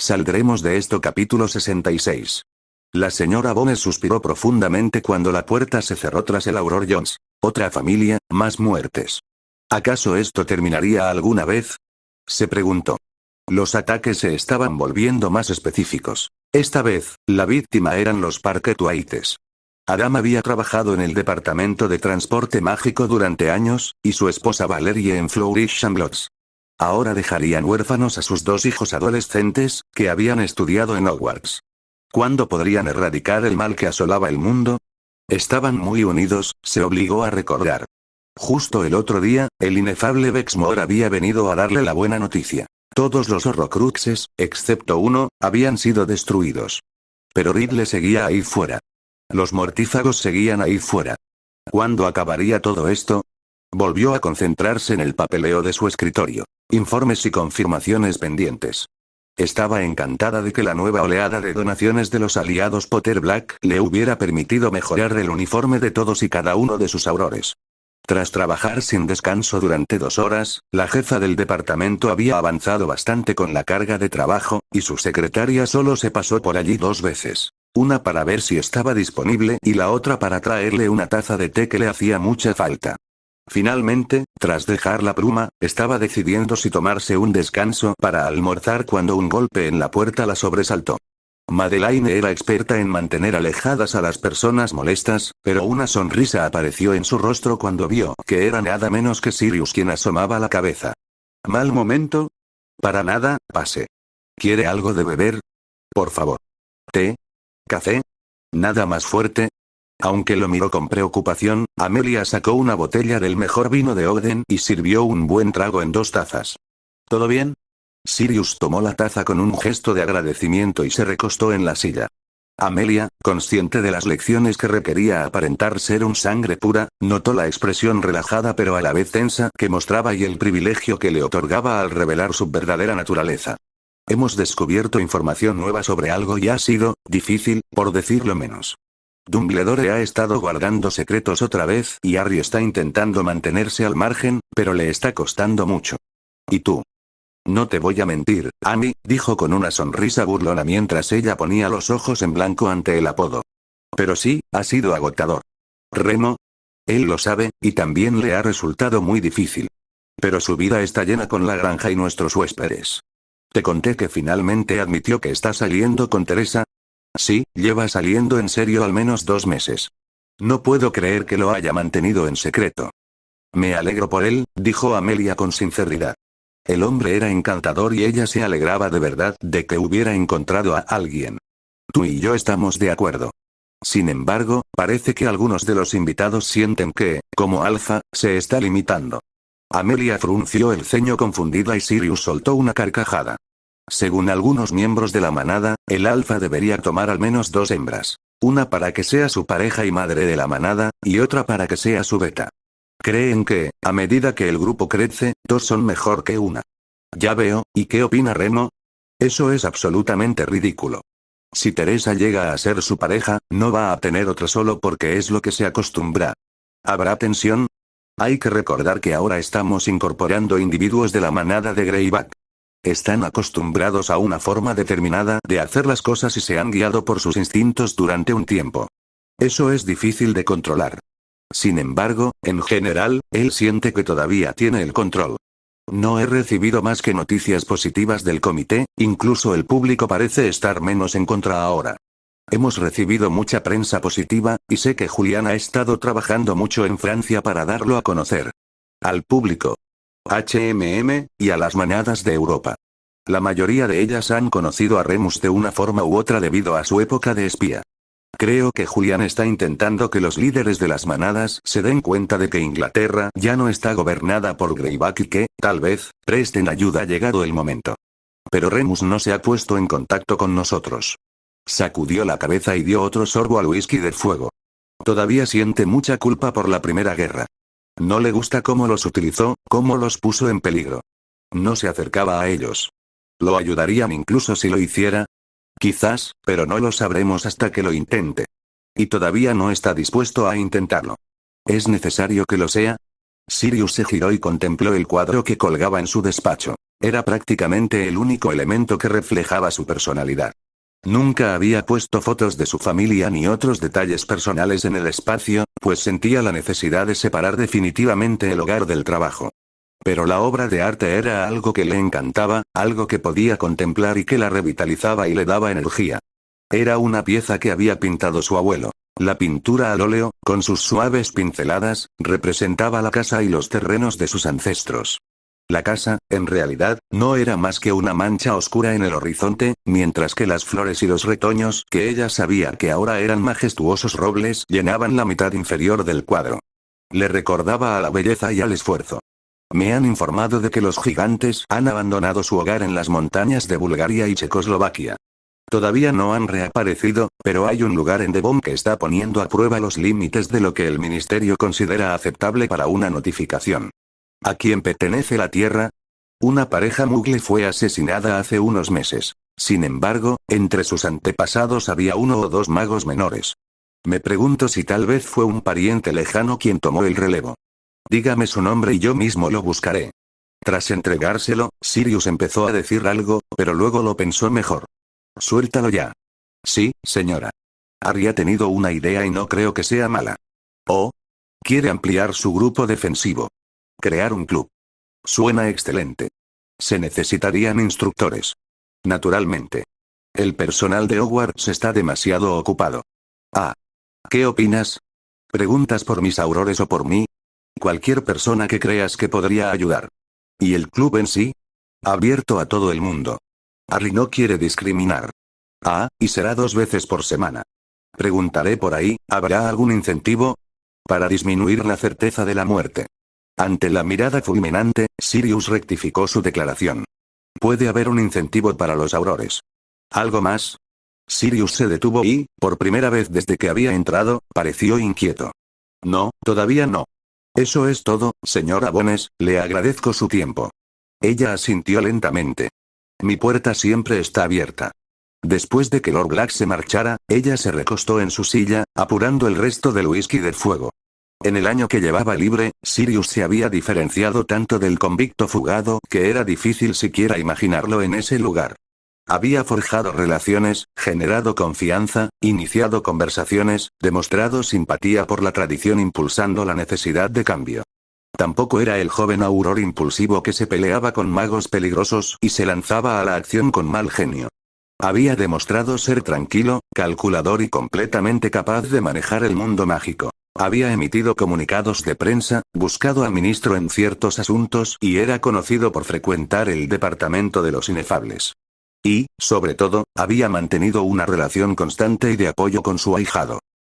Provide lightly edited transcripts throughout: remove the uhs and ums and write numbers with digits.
Saldremos de esto capítulo 66. La señora Bones suspiró profundamente cuando la puerta se cerró tras el Aurora Jones. Otra familia, más muertes. ¿Acaso esto terminaría alguna vez? Se preguntó. Los ataques se estaban volviendo más específicos. Esta vez, la víctima eran los Parquetuaites. Adam había trabajado en el departamento de transporte mágico durante años, y su esposa Valerie en Flourish Chamblots. Ahora dejarían huérfanos a sus dos hijos adolescentes, que habían estudiado en Hogwarts. ¿Cuándo podrían erradicar el mal que asolaba el mundo? Estaban muy unidos, se obligó a recordar. Justo el otro día, el inefable Bexmore había venido a darle la buena noticia. Todos los Horrocruxes, excepto uno, habían sido destruidos. Pero Ridley seguía ahí fuera. Los mortífagos seguían ahí fuera. ¿Cuándo acabaría todo esto? Volvió a concentrarse en el papeleo de su escritorio. Informes y confirmaciones pendientes. Estaba encantada de que la nueva oleada de donaciones de los aliados Potter Black le hubiera permitido mejorar el uniforme de todos y cada uno de sus aurores. Tras trabajar sin descanso durante 2 horas, la jefa del departamento había avanzado bastante con la carga de trabajo, y su secretaria solo se pasó por allí 2 veces. Una para ver si estaba disponible y la otra para traerle una taza de té que le hacía mucha falta. Finalmente, tras dejar la pluma, estaba decidiendo si tomarse un descanso para almorzar cuando un golpe en la puerta la sobresaltó. Madeleine era experta en mantener alejadas a las personas molestas, pero una sonrisa apareció en su rostro cuando vio que era nada menos que Sirius quien asomaba la cabeza. ¿Mal momento? Para nada, pase. ¿Quiere algo de beber? Por favor. ¿Té? ¿Café? ¿Nada más fuerte? Aunque lo miró con preocupación, Amelia sacó una botella del mejor vino de Ogden y sirvió un buen trago en 2 tazas. ¿Todo bien? Sirius tomó la taza con un gesto de agradecimiento y se recostó en la silla. Amelia, consciente de las lecciones que requería aparentar ser un sangre pura, notó la expresión relajada pero a la vez tensa que mostraba y el privilegio que le otorgaba al revelar su verdadera naturaleza. Hemos descubierto información nueva sobre algo y ha sido difícil, por decirlo menos. Dumbledore ha estado guardando secretos otra vez y Harry está intentando mantenerse al margen, pero le está costando mucho. ¿Y tú? No te voy a mentir, Amy, dijo con una sonrisa burlona mientras ella ponía los ojos en blanco ante el apodo. Pero sí, ha sido agotador. Remo. Él lo sabe, y también le ha resultado muy difícil. Pero su vida está llena con la granja y nuestros huéspedes. ¿Te conté que finalmente admitió que está saliendo con Teresa? Sí, lleva saliendo en serio al menos 2 meses. No puedo creer que lo haya mantenido en secreto. Me alegro por él, dijo Amelia con sinceridad. El hombre era encantador y ella se alegraba de verdad de que hubiera encontrado a alguien. Tú y yo estamos de acuerdo. Sin embargo, parece que algunos de los invitados sienten que, como Alfa, se está limitando. Amelia frunció el ceño confundida y Sirius soltó una carcajada. Según algunos miembros de la manada, el Alfa debería tomar al menos 2 hembras. Una para que sea su pareja y madre de la manada, y otra para que sea su beta. Creen que, a medida que el grupo crece, 2 son mejor que una. Ya veo, ¿y qué opina Remo? Eso es absolutamente ridículo. Si Teresa llega a ser su pareja, no va a tener otra solo porque es lo que se acostumbra. ¿Habrá tensión? Hay que recordar que ahora estamos incorporando individuos de la manada de Greyback. Están acostumbrados a una forma determinada de hacer las cosas y se han guiado por sus instintos durante un tiempo. Eso es difícil de controlar. Sin embargo, en general, él siente que todavía tiene el control. No he recibido más que noticias positivas del comité, incluso el público parece estar menos en contra ahora. Hemos recibido mucha prensa positiva, y sé que Julián ha estado trabajando mucho en Francia para darlo a conocer. Al público. y a las manadas de Europa. La mayoría de ellas han conocido a Remus de una forma u otra debido a su época de espía. Creo que Julián está intentando que los líderes de las manadas se den cuenta de que Inglaterra ya no está gobernada por Greyback y que, tal vez, presten ayuda llegado el momento. Pero Remus no se ha puesto en contacto con nosotros. Sacudió la cabeza y dio otro sorbo al whisky de fuego. Todavía siente mucha culpa por la Primera Guerra. No le gusta cómo los utilizó, cómo los puso en peligro. No se acercaba a ellos. ¿Lo ayudarían incluso si lo hiciera? Quizás, pero no lo sabremos hasta que lo intente. Y todavía no está dispuesto a intentarlo. ¿Es necesario que lo sea? Sirius se giró y contempló el cuadro que colgaba en su despacho. Era prácticamente el único elemento que reflejaba su personalidad. Nunca había puesto fotos de su familia ni otros detalles personales en el espacio, pues sentía la necesidad de separar definitivamente el hogar del trabajo. Pero la obra de arte era algo que le encantaba, algo que podía contemplar y que la revitalizaba y le daba energía. Era una pieza que había pintado su abuelo. La pintura al óleo, con sus suaves pinceladas, representaba la casa y los terrenos de sus ancestros. La casa, en realidad, no era más que una mancha oscura en el horizonte, mientras que las flores y los retoños, que ella sabía que ahora eran majestuosos robles, llenaban la mitad inferior del cuadro. Le recordaba a la belleza y al esfuerzo. Me han informado de que los gigantes han abandonado su hogar en las montañas de Bulgaria y Checoslovaquia. Todavía no han reaparecido, pero hay un lugar en Devon que está poniendo a prueba los límites de lo que el ministerio considera aceptable para una notificación. ¿A quién pertenece la Tierra? Una pareja mugle fue asesinada hace unos meses. Sin embargo, entre sus antepasados había uno o dos magos menores. Me pregunto si tal vez fue un pariente lejano quien tomó el relevo. Dígame su nombre y yo mismo lo buscaré. Tras entregárselo, Sirius empezó a decir algo, pero luego lo pensó mejor. Suéltalo ya. Sí, señora. Harry ha tenido una idea y no creo que sea mala. Oh. Quiere ampliar su grupo defensivo. Crear un club. Suena excelente. Se necesitarían instructores. Naturalmente. El personal de Hogwarts está demasiado ocupado. Ah. ¿Qué opinas? ¿Preguntas por mis aurores o por mí? Cualquier persona que creas que podría ayudar. ¿Y el club en sí? Abierto a todo el mundo. Harry no quiere discriminar. Ah, y será 2 veces por semana. Preguntaré por ahí, ¿habrá algún incentivo? Para disminuir la certeza de la muerte. Ante la mirada fulminante, Sirius rectificó su declaración. Puede haber un incentivo para los aurores. ¿Algo más? Sirius se detuvo y, por primera vez desde que había entrado, pareció inquieto. No, todavía no. Eso es todo, señora Bones, le agradezco su tiempo. Ella asintió lentamente. Mi puerta siempre está abierta. Después de que Lord Black se marchara, ella se recostó en su silla, apurando el resto del whisky del fuego. En el año que llevaba libre, Sirius se había diferenciado tanto del convicto fugado que era difícil siquiera imaginarlo en ese lugar. Había forjado relaciones, generado confianza, iniciado conversaciones, demostrado simpatía por la tradición impulsando la necesidad de cambio. Tampoco era el joven auror impulsivo que se peleaba con magos peligrosos y se lanzaba a la acción con mal genio. Había demostrado ser tranquilo, calculador y completamente capaz de manejar el mundo mágico. Había emitido comunicados de prensa, buscado al ministro en ciertos asuntos y era conocido por frecuentar el departamento de los inefables. Y, sobre todo, había mantenido una relación constante y de apoyo con su ahijado.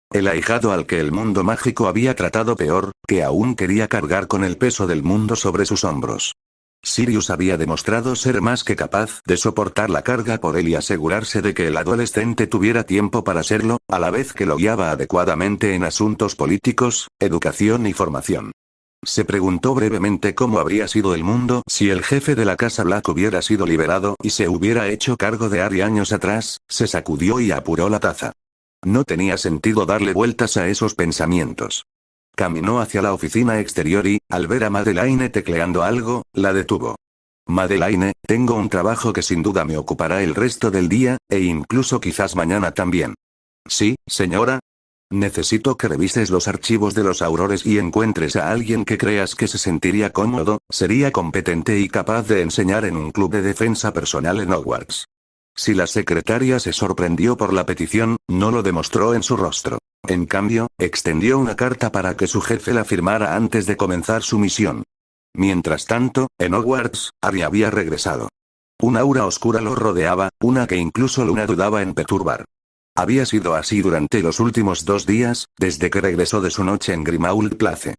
El ahijado al que el mundo mágico había tratado peor, que aún quería cargar con el peso del mundo sobre sus hombros. Sirius había demostrado ser más que capaz de soportar la carga por él y asegurarse de que el adolescente tuviera tiempo para serlo, a la vez que lo guiaba adecuadamente en asuntos políticos, educación y formación. Se preguntó brevemente cómo habría sido el mundo si el jefe de la Casa Black hubiera sido liberado y se hubiera hecho cargo de Harry años atrás, se sacudió y apuró la taza. No tenía sentido darle vueltas a esos pensamientos. Caminó hacia la oficina exterior y, al ver a Madeleine tecleando algo, la detuvo. Madeleine, tengo un trabajo que sin duda me ocupará el resto del día, e incluso quizás mañana también. Sí, señora. Necesito que revises los archivos de los aurores y encuentres a alguien que creas que se sentiría cómodo, sería competente y capaz de enseñar en un club de defensa personal en Hogwarts. Si la secretaria se sorprendió por la petición, no lo demostró en su rostro. En cambio, extendió una carta para que su jefe la firmara antes de comenzar su misión. Mientras tanto, en Hogwarts, Harry había regresado. Un aura oscura lo rodeaba, una que incluso Luna dudaba en perturbar. Había sido así durante los últimos 2 días, desde que regresó de su noche en Grimmauld Place.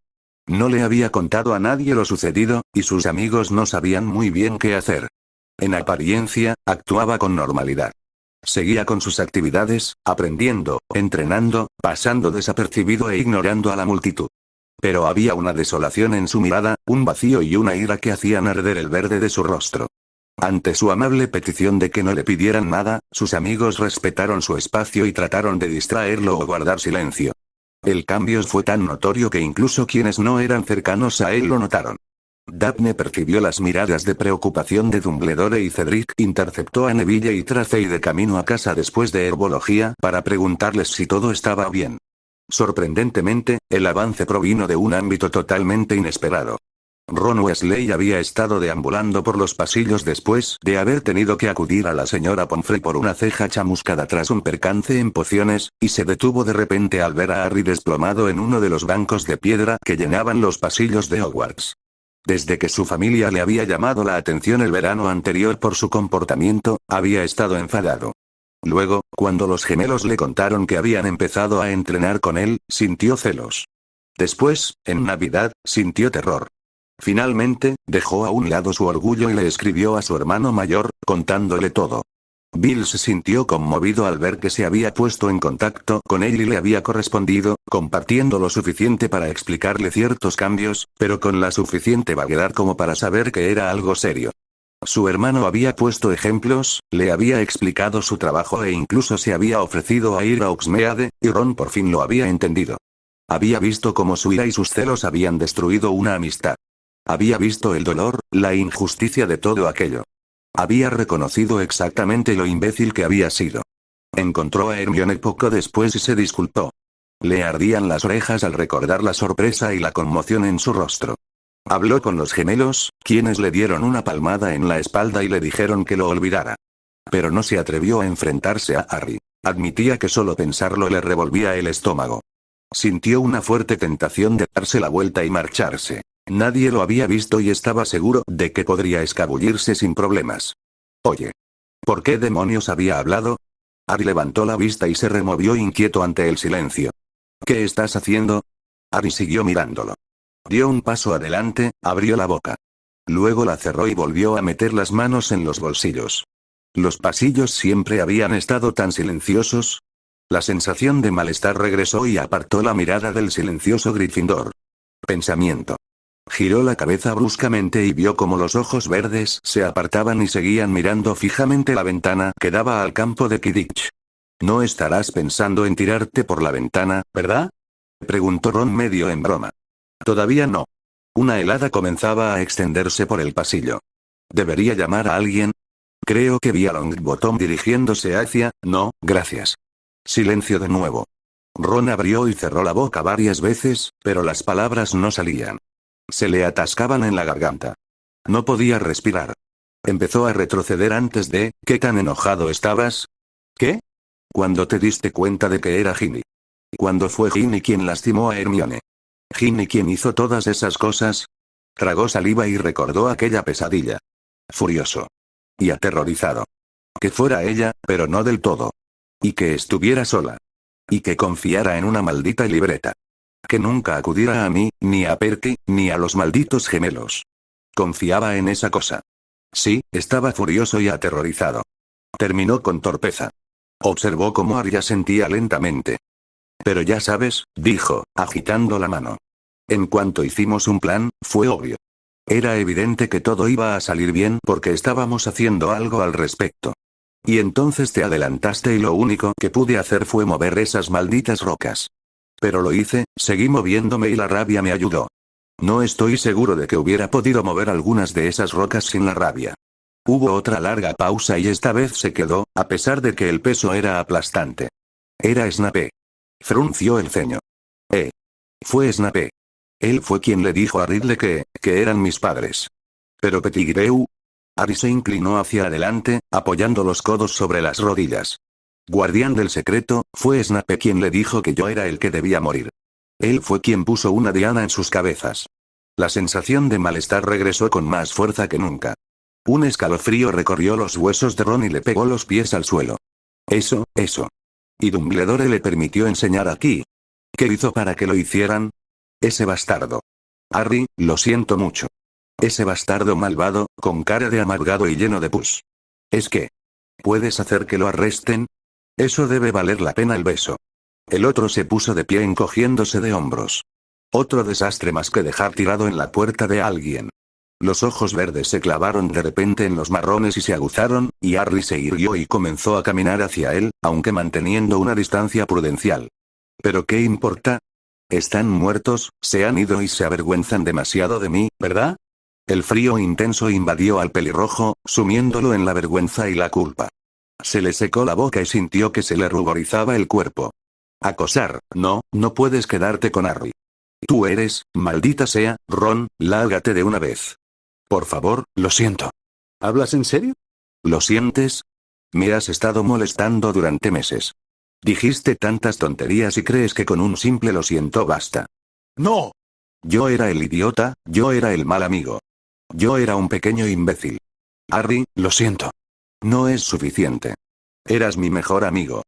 No le había contado a nadie lo sucedido, y sus amigos no sabían muy bien qué hacer. En apariencia, actuaba con normalidad. Seguía con sus actividades, aprendiendo, entrenando, pasando desapercibido e ignorando a la multitud. Pero había una desolación en su mirada, un vacío y una ira que hacían arder el verde de su rostro. Ante su amable petición de que no le pidieran nada, sus amigos respetaron su espacio y trataron de distraerlo o guardar silencio. El cambio fue tan notorio que incluso quienes no eran cercanos a él lo notaron. Daphne percibió las miradas de preocupación de Dumbledore y Cedric interceptó a Neville y Tracey de camino a casa después de herbología para preguntarles si todo estaba bien. Sorprendentemente, el avance provino de un ámbito totalmente inesperado. Ron Weasley había estado deambulando por los pasillos después de haber tenido que acudir a la señora Pomfrey por una ceja chamuscada tras un percance en pociones, y se detuvo de repente al ver a Harry desplomado en uno de los bancos de piedra que llenaban los pasillos de Hogwarts. Desde que su familia le había llamado la atención el verano anterior por su comportamiento, había estado enfadado. Luego, cuando los gemelos le contaron que habían empezado a entrenar con él, sintió celos. Después, en Navidad, sintió terror. Finalmente, dejó a un lado su orgullo y le escribió a su hermano mayor, contándole todo. Bill se sintió conmovido al ver que se había puesto en contacto con él y le había correspondido, compartiendo lo suficiente para explicarle ciertos cambios, pero con la suficiente vaguedad como para saber que era algo serio. Su hermano había puesto ejemplos, le había explicado su trabajo e incluso se había ofrecido a ir a Hogsmeade, y Ron por fin lo había entendido. Había visto cómo su ira y sus celos habían destruido una amistad. Había visto el dolor, la injusticia de todo aquello. Había reconocido exactamente lo imbécil que había sido. Encontró a Hermione poco después y se disculpó. Le ardían las orejas al recordar la sorpresa y la conmoción en su rostro. Habló con los gemelos, quienes le dieron una palmada en la espalda y le dijeron que lo olvidara. Pero no se atrevió a enfrentarse a Harry. Admitía que solo pensarlo le revolvía el estómago. Sintió una fuerte tentación de darse la vuelta y marcharse. Nadie lo había visto y estaba seguro de que podría escabullirse sin problemas. Oye. ¿Por qué demonios había hablado? Harry levantó la vista y se removió inquieto ante el silencio. ¿Qué estás haciendo? Harry siguió mirándolo. Dio un paso adelante, abrió la boca. Luego la cerró y volvió a meter las manos en los bolsillos. ¿Los pasillos siempre habían estado tan silenciosos? La sensación de malestar regresó y apartó la mirada del silencioso Gryffindor. Pensamiento. Giró la cabeza bruscamente y vio cómo los ojos verdes se apartaban y seguían mirando fijamente la ventana que daba al campo de Quidditch. No estarás pensando en tirarte por la ventana, ¿verdad? Preguntó Ron medio en broma. Todavía no. Una helada comenzaba a extenderse por el pasillo. ¿Debería llamar a alguien? Creo que vi a Longbottom dirigiéndose hacia... No, gracias. Silencio de nuevo. Ron abrió y cerró la boca varias veces, pero las palabras no salían. Se le atascaban en la garganta. No podía respirar. Empezó a retroceder antes de... ¿Qué tan enojado estabas? ¿Qué? Cuando te diste cuenta de que era Ginny. Cuando fue Ginny quien lastimó a Hermione. Ginny quien hizo todas esas cosas. Tragó saliva y recordó aquella pesadilla. Furioso. Y aterrorizado. Que fuera ella, pero no del todo. Y que estuviera sola. Y que confiara en una maldita libreta. Que nunca acudiera a mí, ni a Perky, ni a los malditos gemelos. Confiaba en esa cosa. Sí, estaba furioso y aterrorizado. Terminó con torpeza. Observó cómo Arya sentía lentamente. Pero ya sabes, dijo, agitando la mano. En cuanto hicimos un plan, fue obvio. Era evidente que todo iba a salir bien porque estábamos haciendo algo al respecto. Y entonces te adelantaste y lo único que pude hacer fue mover esas malditas rocas. Pero lo hice, seguí moviéndome y la rabia me ayudó. No estoy seguro de que hubiera podido mover algunas de esas rocas sin la rabia. Hubo otra larga pausa y esta vez se quedó, a pesar de que el peso era aplastante. Era Snape. Frunció el ceño. Fue Snape. Él fue quien le dijo a Ridley que eran mis padres. Pero Pettigrew. Harry se inclinó hacia adelante, apoyando los codos sobre las rodillas. Guardián del secreto, fue Snape quien le dijo que yo era el que debía morir. Él fue quien puso una diana en sus cabezas. La sensación de malestar regresó con más fuerza que nunca. Un escalofrío recorrió los huesos de Ron y le pegó los pies al suelo. Eso. ¿Y Dumbledore le permitió enseñar aquí? ¿Qué hizo para que lo hicieran? Ese bastardo. Harry, lo siento mucho. Ese bastardo malvado, con cara de amargado y lleno de pus. ¿Es que? ¿Puedes hacer que lo arresten? Eso debe valer la pena el beso. El otro se puso de pie encogiéndose de hombros. Otro desastre más que dejar tirado en la puerta de alguien. Los ojos verdes se clavaron de repente en los marrones y se aguzaron, y Harry se irguió y comenzó a caminar hacia él, aunque manteniendo una distancia prudencial. ¿Pero qué importa? Están muertos, se han ido y se avergüenzan demasiado de mí, ¿verdad? El frío intenso invadió al pelirrojo, sumiéndolo en la vergüenza y la culpa. Se le secó la boca y sintió que se le ruborizaba el cuerpo. Acosar, no, no puedes quedarte con Harry. Tú eres, maldita sea, Ron, lárgate de una vez. Por favor, lo siento. ¿Hablas en serio? ¿Lo sientes? Me has estado molestando durante meses. Dijiste tantas tonterías y crees que con un simple lo siento basta. ¡No! Yo era el idiota, yo era el mal amigo. Yo era un pequeño imbécil. Harry, lo siento. No es suficiente. Eras mi mejor amigo.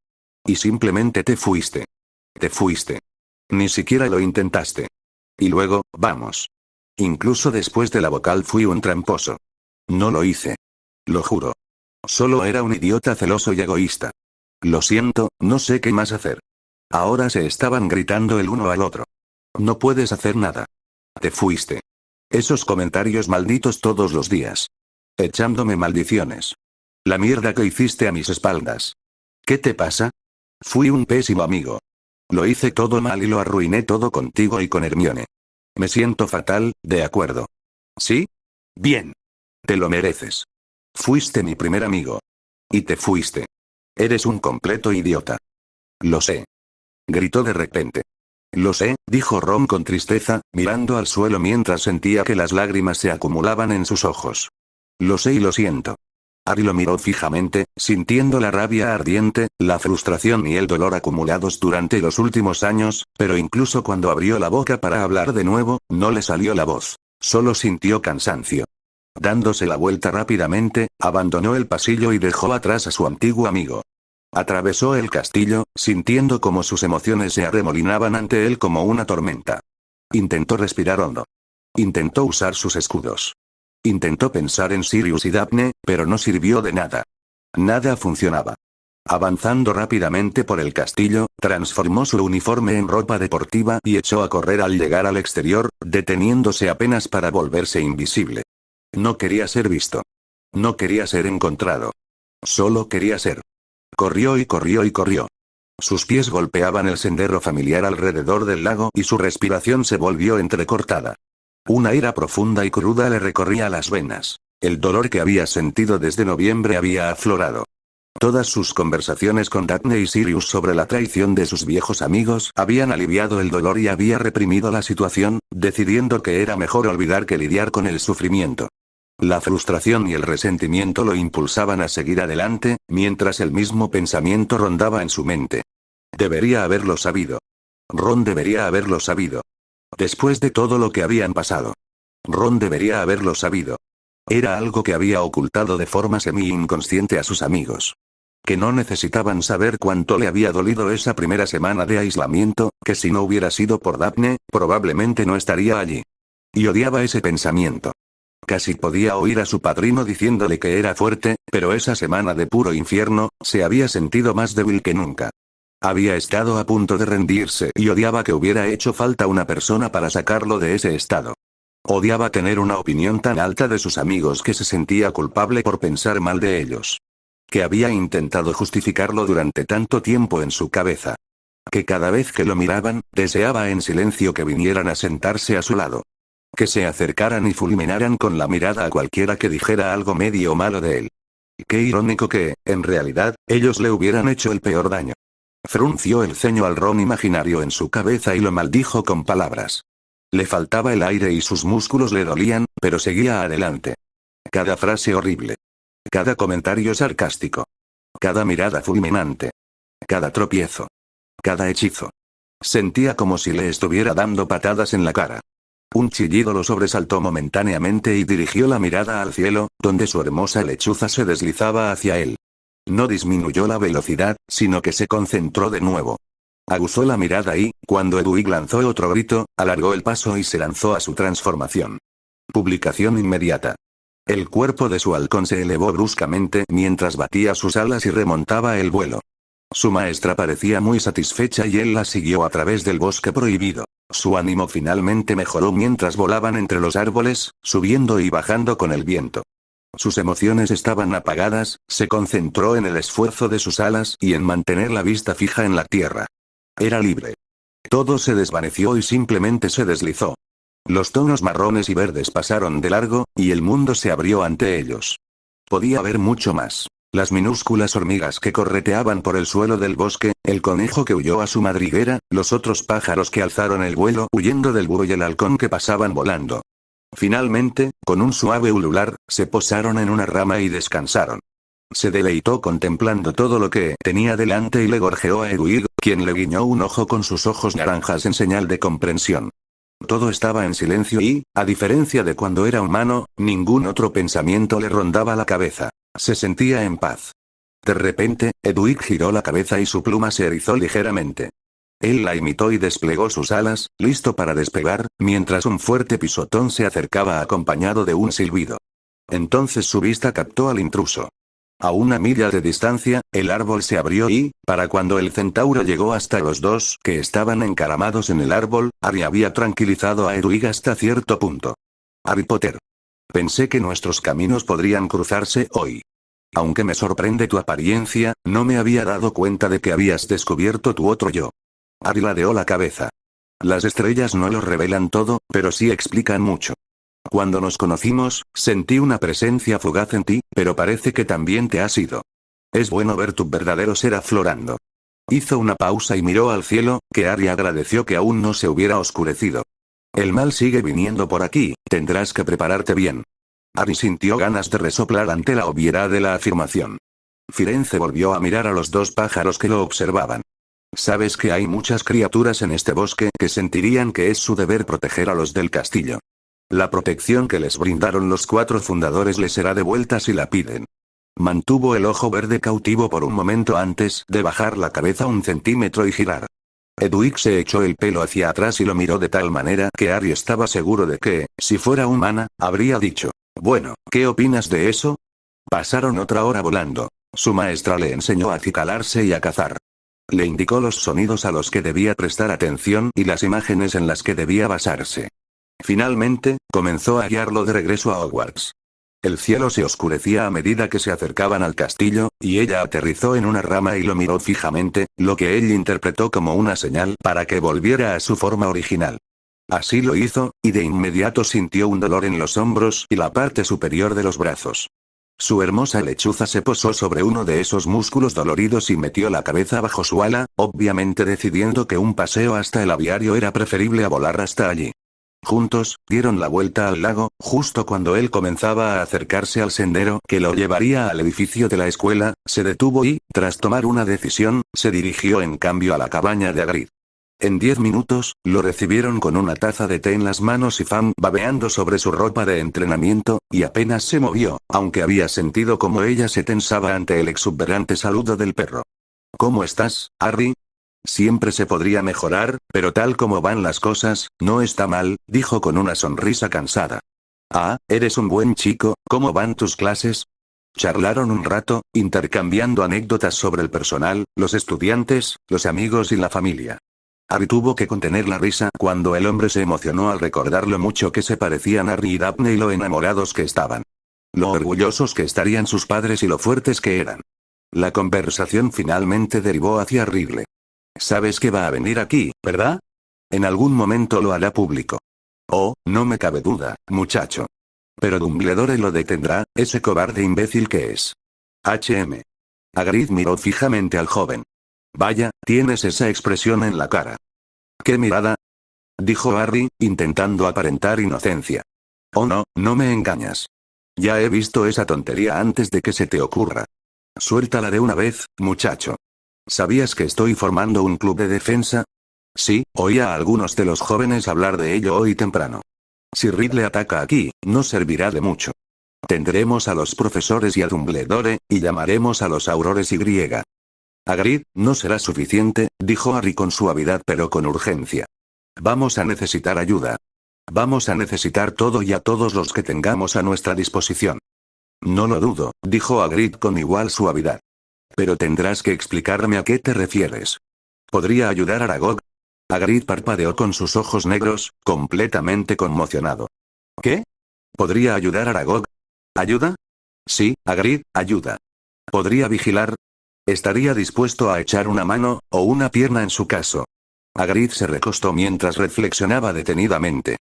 Y simplemente te fuiste. Te fuiste. Ni siquiera lo intentaste. Y luego, vamos. Incluso después de la vocal fui un tramposo. No lo hice. Lo juro. Solo era un idiota celoso y egoísta. Lo siento, no sé qué más hacer. Ahora se estaban gritando el uno al otro. No puedes hacer nada. Te fuiste. Esos comentarios malditos todos los días. Echándome maldiciones. La mierda que hiciste a mis espaldas. ¿Qué te pasa? Fui un pésimo amigo. Lo hice todo mal y lo arruiné todo contigo y con Hermione. Me siento fatal, de acuerdo. ¿Sí? Bien. Te lo mereces. Fuiste mi primer amigo. Y te fuiste. Eres un completo idiota. Lo sé. Gritó de repente. Lo sé, dijo Ron con tristeza, mirando al suelo mientras sentía que las lágrimas se acumulaban en sus ojos. Lo sé y lo siento. Harry lo miró fijamente, sintiendo la rabia ardiente, la frustración y el dolor acumulados durante los últimos años, pero incluso cuando abrió la boca para hablar de nuevo, no le salió la voz. Solo sintió cansancio. Dándose la vuelta rápidamente, abandonó el pasillo y dejó atrás a su antiguo amigo. Atravesó el castillo, sintiendo como sus emociones se arremolinaban ante él como una tormenta. Intentó respirar hondo. Intentó usar sus escudos. Intentó pensar en Sirius y Daphne, pero no sirvió de nada. Nada funcionaba. Avanzando rápidamente por el castillo, transformó su uniforme en ropa deportiva y echó a correr al llegar al exterior, deteniéndose apenas para volverse invisible. No quería ser visto. No quería ser encontrado. Solo quería ser. Corrió y corrió y corrió. Sus pies golpeaban el sendero familiar alrededor del lago y su respiración se volvió entrecortada. Una ira profunda y cruda le recorría las venas. El dolor que había sentido desde noviembre había aflorado. Todas sus conversaciones con Daphne y Sirius sobre la traición de sus viejos amigos habían aliviado el dolor y había reprimido la situación, decidiendo que era mejor olvidar que lidiar con el sufrimiento. La frustración y el resentimiento lo impulsaban a seguir adelante, mientras el mismo pensamiento rondaba en su mente. Debería haberlo sabido. Ron debería haberlo sabido. Después de todo lo que habían pasado. Ron debería haberlo sabido. Era algo que había ocultado de forma semi-inconsciente a sus amigos. Que no necesitaban saber cuánto le había dolido esa primera semana de aislamiento, que si no hubiera sido por Daphne, probablemente no estaría allí. Y odiaba ese pensamiento. Casi podía oír a su padrino diciéndole que era fuerte, pero esa semana de puro infierno, se había sentido más débil que nunca. Había estado a punto de rendirse y odiaba que hubiera hecho falta una persona para sacarlo de ese estado. Odiaba tener una opinión tan alta de sus amigos que se sentía culpable por pensar mal de ellos. Que había intentado justificarlo durante tanto tiempo en su cabeza. Que cada vez que lo miraban, deseaba en silencio que vinieran a sentarse a su lado. Que se acercaran y fulminaran con la mirada a cualquiera que dijera algo medio malo de él. Qué irónico que, en realidad, ellos le hubieran hecho el peor daño. Frunció el ceño al Ron imaginario en su cabeza y lo maldijo con palabras. Le faltaba el aire y sus músculos le dolían, pero seguía adelante. Cada frase horrible. Cada comentario sarcástico. Cada mirada fulminante. Cada tropiezo. Cada hechizo. Sentía como si le estuviera dando patadas en la cara. Un chillido lo sobresaltó momentáneamente y dirigió la mirada al cielo, donde su hermosa lechuza se deslizaba hacia él. No disminuyó la velocidad, sino que se concentró de nuevo. Aguzó la mirada y, cuando Edwig lanzó otro grito, alargó el paso y se lanzó a su transformación. Publicación inmediata. El cuerpo de su halcón se elevó bruscamente mientras batía sus alas y remontaba el vuelo. Su maestra parecía muy satisfecha y él la siguió a través del bosque prohibido. Su ánimo finalmente mejoró mientras volaban entre los árboles, subiendo y bajando con el viento. Sus emociones estaban apagadas, se concentró en el esfuerzo de sus alas y en mantener la vista fija en la tierra. Era libre. Todo se desvaneció y simplemente se deslizó. Los tonos marrones y verdes pasaron de largo, y el mundo se abrió ante ellos. Podía ver mucho más. Las minúsculas hormigas que correteaban por el suelo del bosque, el conejo que huyó a su madriguera, los otros pájaros que alzaron el vuelo huyendo del búho y el halcón que pasaban volando. Finalmente, con un suave ulular, se posaron en una rama y descansaron. Se deleitó contemplando todo lo que tenía delante y le gorjeó a Hedwig, quien le guiñó un ojo con sus ojos naranjas en señal de comprensión. Todo estaba en silencio y, a diferencia de cuando era humano, ningún otro pensamiento le rondaba la cabeza. Se sentía en paz. De repente, Hedwig giró la cabeza y su pluma se erizó ligeramente. Él la imitó y desplegó sus alas, listo para despegar, mientras un fuerte pisotón se acercaba acompañado de un silbido. Entonces su vista captó al intruso. A 1 milla de distancia, el árbol se abrió y, para cuando el centauro llegó hasta los dos que estaban encaramados en el árbol, Harry había tranquilizado a Hedwig hasta cierto punto. Harry Potter. Pensé que nuestros caminos podrían cruzarse hoy. Aunque me sorprende tu apariencia, no me había dado cuenta de que habías descubierto tu otro yo. Harry ladeó la cabeza. Las estrellas no lo revelan todo, pero sí explican mucho. Cuando nos conocimos, sentí una presencia fugaz en ti, pero parece que también te has ido. Es bueno ver tu verdadero ser aflorando. Hizo una pausa y miró al cielo, que Harry agradeció que aún no se hubiera oscurecido. El mal sigue viniendo por aquí, tendrás que prepararte bien. Harry sintió ganas de resoplar ante la obviedad de la afirmación. Firenze volvió a mirar a los dos pájaros que lo observaban. Sabes que hay muchas criaturas en este bosque que sentirían que es su deber proteger a los del castillo. La protección que les brindaron los 4 fundadores les será devuelta si la piden. Mantuvo el ojo verde cautivo por un momento antes de bajar la cabeza 1 centímetro y girar. Hedwig se echó el pelo hacia atrás y lo miró de tal manera que Harry estaba seguro de que, si fuera humana, habría dicho: bueno, ¿qué opinas de eso? Pasaron otra hora volando. Su maestra le enseñó a acicalarse y a cazar. Le indicó los sonidos a los que debía prestar atención y las imágenes en las que debía basarse. Finalmente, comenzó a guiarlo de regreso a Hogwarts. El cielo se oscurecía a medida que se acercaban al castillo, y ella aterrizó en una rama y lo miró fijamente, lo que él interpretó como una señal para que volviera a su forma original. Así lo hizo, y de inmediato sintió un dolor en los hombros y la parte superior de los brazos. Su hermosa lechuza se posó sobre uno de esos músculos doloridos y metió la cabeza bajo su ala, obviamente decidiendo que un paseo hasta el aviario era preferible a volar hasta allí. Juntos, dieron la vuelta al lago, justo cuando él comenzaba a acercarse al sendero que lo llevaría al edificio de la escuela, se detuvo y, tras tomar una decisión, se dirigió en cambio a la cabaña de Hagrid. En 10 minutos, lo recibieron con una taza de té en las manos y Fam babeando sobre su ropa de entrenamiento, y apenas se movió, aunque había sentido como ella se tensaba ante el exuberante saludo del perro. ¿Cómo estás, Harry? Siempre se podría mejorar, pero tal como van las cosas, no está mal, dijo con una sonrisa cansada. Ah, eres un buen chico, ¿cómo van tus clases? Charlaron un rato, intercambiando anécdotas sobre el personal, los estudiantes, los amigos y la familia. Harry tuvo que contener la risa cuando el hombre se emocionó al recordar lo mucho que se parecían Harry y Daphne y lo enamorados que estaban. Lo orgullosos que estarían sus padres y lo fuertes que eran. La conversación finalmente derivó hacia Ridley. Sabes que va a venir aquí, ¿verdad? En algún momento lo hará público. Oh, no me cabe duda, muchacho. Pero Dumbledore lo detendrá, ese cobarde imbécil que es. Hagrid miró fijamente al joven. Vaya, tienes esa expresión en la cara. ¿Qué mirada? Dijo Harry, intentando aparentar inocencia. Oh no, no me engañas. Ya he visto esa tontería antes de que se te ocurra. Suéltala de una vez, muchacho. ¿Sabías que estoy formando un club de defensa? Sí, oí a algunos de los jóvenes hablar de ello hoy temprano. Si Ridley ataca aquí, no servirá de mucho. Tendremos a los profesores y a Dumbledore, y llamaremos a los Aurores y griega. Hagrid, no será suficiente, dijo Harry con suavidad pero con urgencia. Vamos a necesitar ayuda. Vamos a necesitar todo y a todos los que tengamos a nuestra disposición. No lo dudo, dijo Hagrid con igual suavidad. Pero tendrás que explicarme a qué te refieres. ¿Podría ayudar a Aragog? Hagrid parpadeó con sus ojos negros, completamente conmocionado. ¿Qué? ¿Podría ayudar a Aragog? ¿Ayuda? Sí, Hagrid, ayuda. ¿Podría vigilar? Estaría dispuesto a echar una mano, o una pierna en su caso. Hagrid se recostó mientras reflexionaba detenidamente.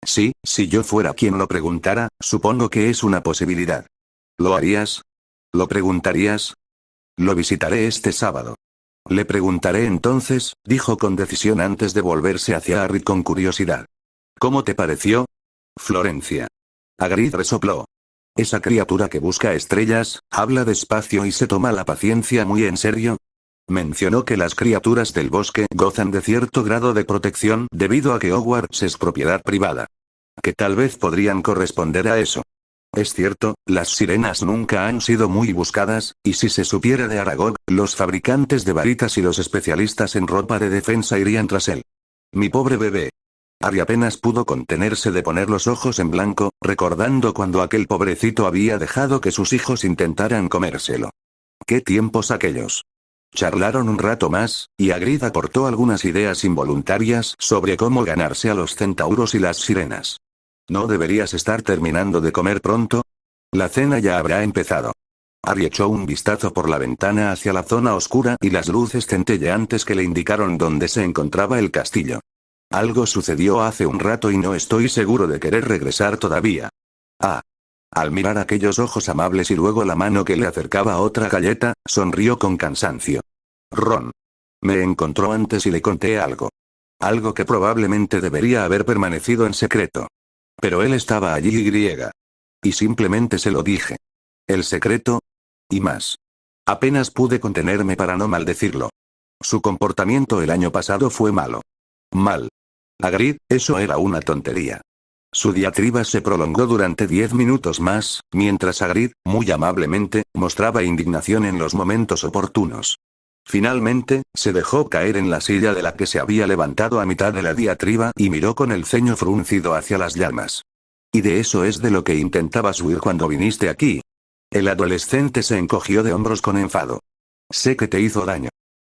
Sí, si yo fuera quien lo preguntara, supongo que es una posibilidad. ¿Lo harías? ¿Lo preguntarías? Lo visitaré este sábado. Le preguntaré entonces, dijo con decisión antes de volverse hacia Harry con curiosidad. ¿Cómo te pareció? Florencia. Hagrid resopló. Esa criatura que busca estrellas, habla despacio y se toma la paciencia muy en serio. Mencionó que las criaturas del bosque gozan de cierto grado de protección debido a que Hogwarts es propiedad privada. Que tal vez podrían corresponder a eso. Es cierto, las sirenas nunca han sido muy buscadas, y si se supiera de Aragog, los fabricantes de varitas y los especialistas en ropa de defensa irían tras él. Mi pobre bebé. Harry apenas pudo contenerse de poner los ojos en blanco, recordando cuando aquel pobrecito había dejado que sus hijos intentaran comérselo. ¡Qué tiempos aquellos! Charlaron un rato más, y Hagrid aportó algunas ideas involuntarias sobre cómo ganarse a los centauros y las sirenas. ¿No deberías estar terminando de comer pronto? La cena ya habrá empezado. Harry echó un vistazo por la ventana hacia la zona oscura y las luces centelleantes que le indicaron dónde se encontraba el castillo. Algo sucedió hace un rato y no estoy seguro de querer regresar todavía. Ah. Al mirar aquellos ojos amables y luego la mano que le acercaba otra galleta, sonrió con cansancio. Ron. Me encontró antes y le conté algo. Algo que probablemente debería haber permanecido en secreto. Pero él estaba allí y simplemente se lo dije. El secreto. Y más. Apenas pude contenerme para no maldecirlo. Su comportamiento el año pasado fue malo. Mal. Hagrid, eso era una tontería. Su diatriba se prolongó durante 10 minutos más, mientras Hagrid, muy amablemente, mostraba indignación en los momentos oportunos. Finalmente, se dejó caer en la silla de la que se había levantado a mitad de la diatriba y miró con el ceño fruncido hacia las llamas. Y de eso es de lo que intentabas huir cuando viniste aquí. El adolescente se encogió de hombros con enfado. Sé que te hizo daño.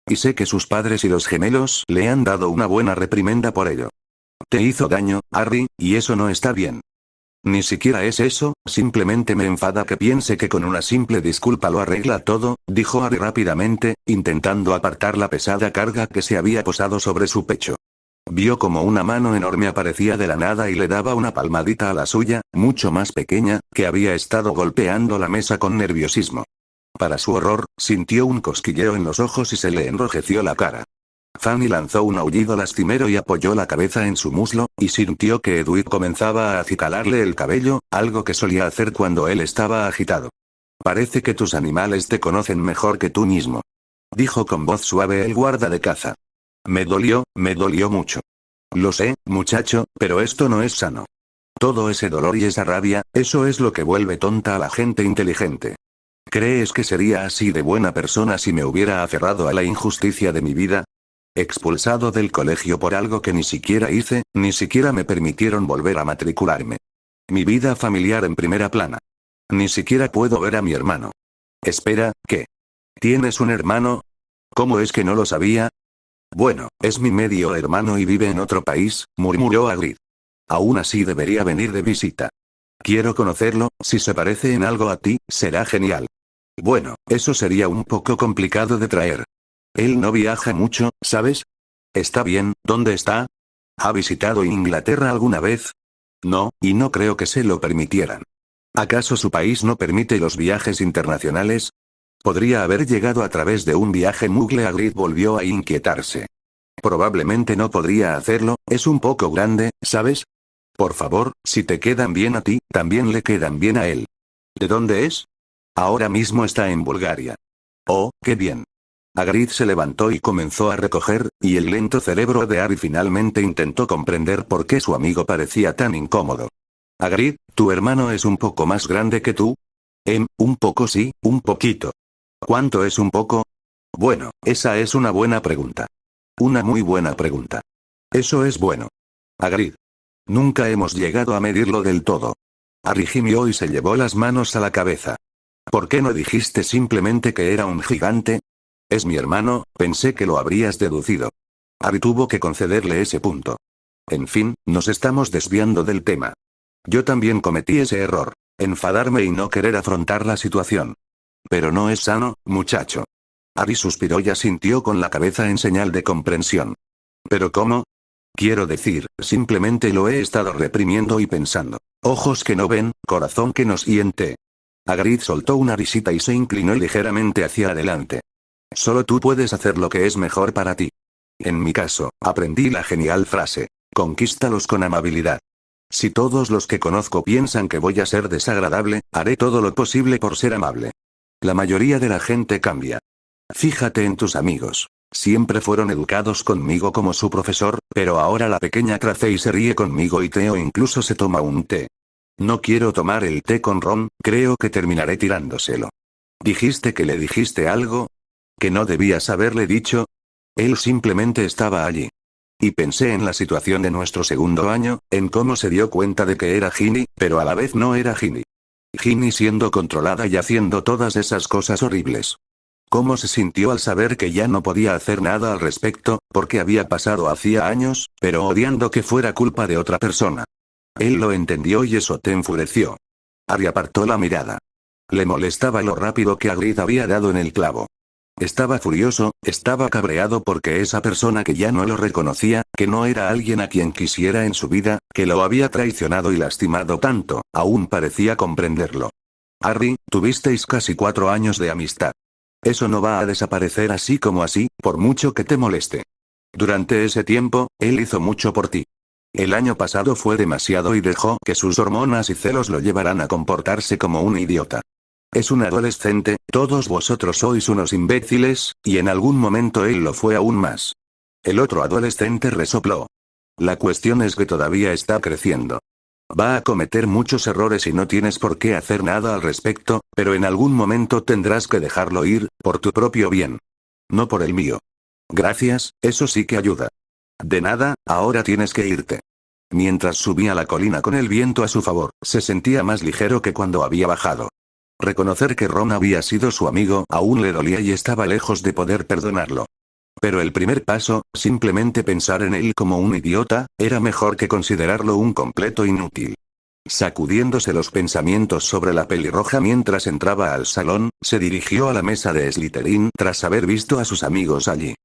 Y sé que sus padres y los gemelos le han dado una buena reprimenda por ello. Te hizo daño, Harry, y eso no está bien. Ni siquiera es eso, simplemente me enfada que piense que con una simple disculpa lo arregla todo, dijo Harry rápidamente, intentando apartar la pesada carga que se había posado sobre su pecho. Vio como una mano enorme aparecía de la nada y le daba una palmadita a la suya, mucho más pequeña, que había estado golpeando la mesa con nerviosismo. Para su horror, sintió un cosquilleo en los ojos y se le enrojeció la cara. Fanny lanzó un aullido lastimero y apoyó la cabeza en su muslo, y sintió que Edward comenzaba a acicalarle el cabello, algo que solía hacer cuando él estaba agitado. Parece que tus animales te conocen mejor que tú mismo. Dijo con voz suave el guarda de caza. Me dolió mucho. Lo sé, muchacho, pero esto no es sano. Todo ese dolor y esa rabia, eso es lo que vuelve tonta a la gente inteligente. ¿Crees que sería así de buena persona si me hubiera aferrado a la injusticia de mi vida? Expulsado del colegio por algo que ni siquiera hice, ni siquiera me permitieron volver a matricularme. Mi vida familiar en primera plana. Ni siquiera puedo ver a mi hermano. Espera, ¿qué? ¿Tienes un hermano? ¿Cómo es que no lo sabía? Bueno, es mi medio hermano y vive en otro país, murmuró Hagrid. Aún así debería venir de visita. Quiero conocerlo, si se parece en algo a ti, será genial. Bueno, eso sería un poco complicado de traer. Él no viaja mucho, ¿sabes? Está bien, ¿dónde está? ¿Ha visitado Inglaterra alguna vez? No, y no creo que se lo permitieran. ¿Acaso su país no permite los viajes internacionales? Podría haber llegado a través de un viaje Muggle. Hagrid volvió a inquietarse. Probablemente no podría hacerlo, es un poco grande, ¿sabes? Por favor, si te quedan bien a ti, también le quedan bien a él. ¿De dónde es? Ahora mismo está en Bulgaria. Oh, qué bien. Hagrid se levantó y comenzó a recoger, y el lento cerebro de Harry finalmente intentó comprender por qué su amigo parecía tan incómodo. Hagrid, ¿tu hermano es un poco más grande que tú? Un poco sí, un poquito. ¿Cuánto es un poco? Bueno, esa es una buena pregunta. Una muy buena pregunta. Eso es bueno. Hagrid. Nunca hemos llegado a medirlo del todo. Harry gimió y se llevó las manos a la cabeza. ¿Por qué no dijiste simplemente que era un gigante? Es mi hermano, pensé que lo habrías deducido. Harry tuvo que concederle ese punto. En fin, nos estamos desviando del tema. Yo también cometí ese error, enfadarme y no querer afrontar la situación. Pero no es sano, muchacho. Harry suspiró y asintió con la cabeza en señal de comprensión. ¿Pero cómo? Quiero decir, simplemente lo he estado reprimiendo y pensando. Ojos que no ven, corazón que no siente. Hagrid soltó una risita y se inclinó ligeramente hacia adelante. Solo tú puedes hacer lo que es mejor para ti. En mi caso, aprendí la genial frase. Conquístalos con amabilidad. Si todos los que conozco piensan que voy a ser desagradable, haré todo lo posible por ser amable. La mayoría de la gente cambia. Fíjate en tus amigos. Siempre fueron educados conmigo como su profesor, pero ahora la pequeña Tracey se ríe conmigo y Theo incluso se toma un té. No quiero tomar el té con Ron, creo que terminaré tirándoselo. ¿Dijiste que le dijiste algo? ¿Que no debías haberle dicho? Él simplemente estaba allí. Y pensé en la situación de nuestro segundo año, en cómo se dio cuenta de que era Ginny, pero a la vez no era Ginny. Ginny siendo controlada y haciendo todas esas cosas horribles. Cómo se sintió al saber que ya no podía hacer nada al respecto, porque había pasado hacía años, pero odiando que fuera culpa de otra persona. Él lo entendió y eso te enfureció. Harry apartó la mirada. Le molestaba lo rápido que Hagrid había dado en el clavo. Estaba furioso, estaba cabreado porque esa persona que ya no lo reconocía, que no era alguien a quien quisiera en su vida, que lo había traicionado y lastimado tanto, aún parecía comprenderlo. Harry, tuvisteis casi 4 años de amistad. Eso no va a desaparecer así como así, por mucho que te moleste. Durante ese tiempo, él hizo mucho por ti. El año pasado fue demasiado y dejó que sus hormonas y celos lo llevaran a comportarse como un idiota. Es un adolescente, todos vosotros sois unos imbéciles, y en algún momento él lo fue aún más. El otro adolescente resopló. La cuestión es que todavía está creciendo. Va a cometer muchos errores y no tienes por qué hacer nada al respecto, pero en algún momento tendrás que dejarlo ir, por tu propio bien. No por el mío. Gracias, eso sí que ayuda. De nada, ahora tienes que irte. Mientras subía la colina con el viento a su favor, se sentía más ligero que cuando había bajado. Reconocer que Ron había sido su amigo aún le dolía y estaba lejos de poder perdonarlo. Pero el primer paso, simplemente pensar en él como un idiota, era mejor que considerarlo un completo inútil. Sacudiéndose los pensamientos sobre la pelirroja mientras entraba al salón, se dirigió a la mesa de Slytherin tras haber visto a sus amigos allí.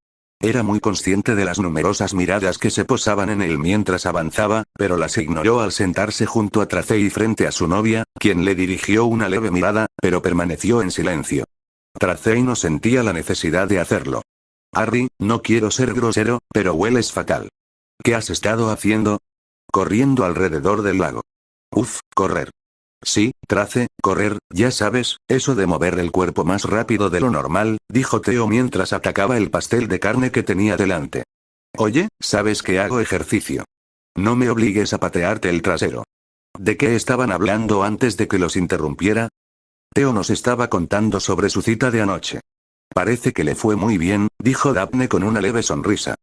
Era muy consciente de las numerosas miradas que se posaban en él mientras avanzaba, pero las ignoró al sentarse junto a Tracey frente a su novia, quien le dirigió una leve mirada, pero permaneció en silencio. Tracey no sentía la necesidad de hacerlo. Harry, no quiero ser grosero, pero hueles fatal. ¿Qué has estado haciendo? Corriendo alrededor del lago. Uf, correr. Sí, Trace, correr, ya sabes, eso de mover el cuerpo más rápido de lo normal, dijo Theo mientras atacaba el pastel de carne que tenía delante. Oye, sabes que hago ejercicio. No me obligues a patearte el trasero. ¿De qué estaban hablando antes de que los interrumpiera? Theo nos estaba contando sobre su cita de anoche. Parece que le fue muy bien, dijo Daphne con una leve sonrisa.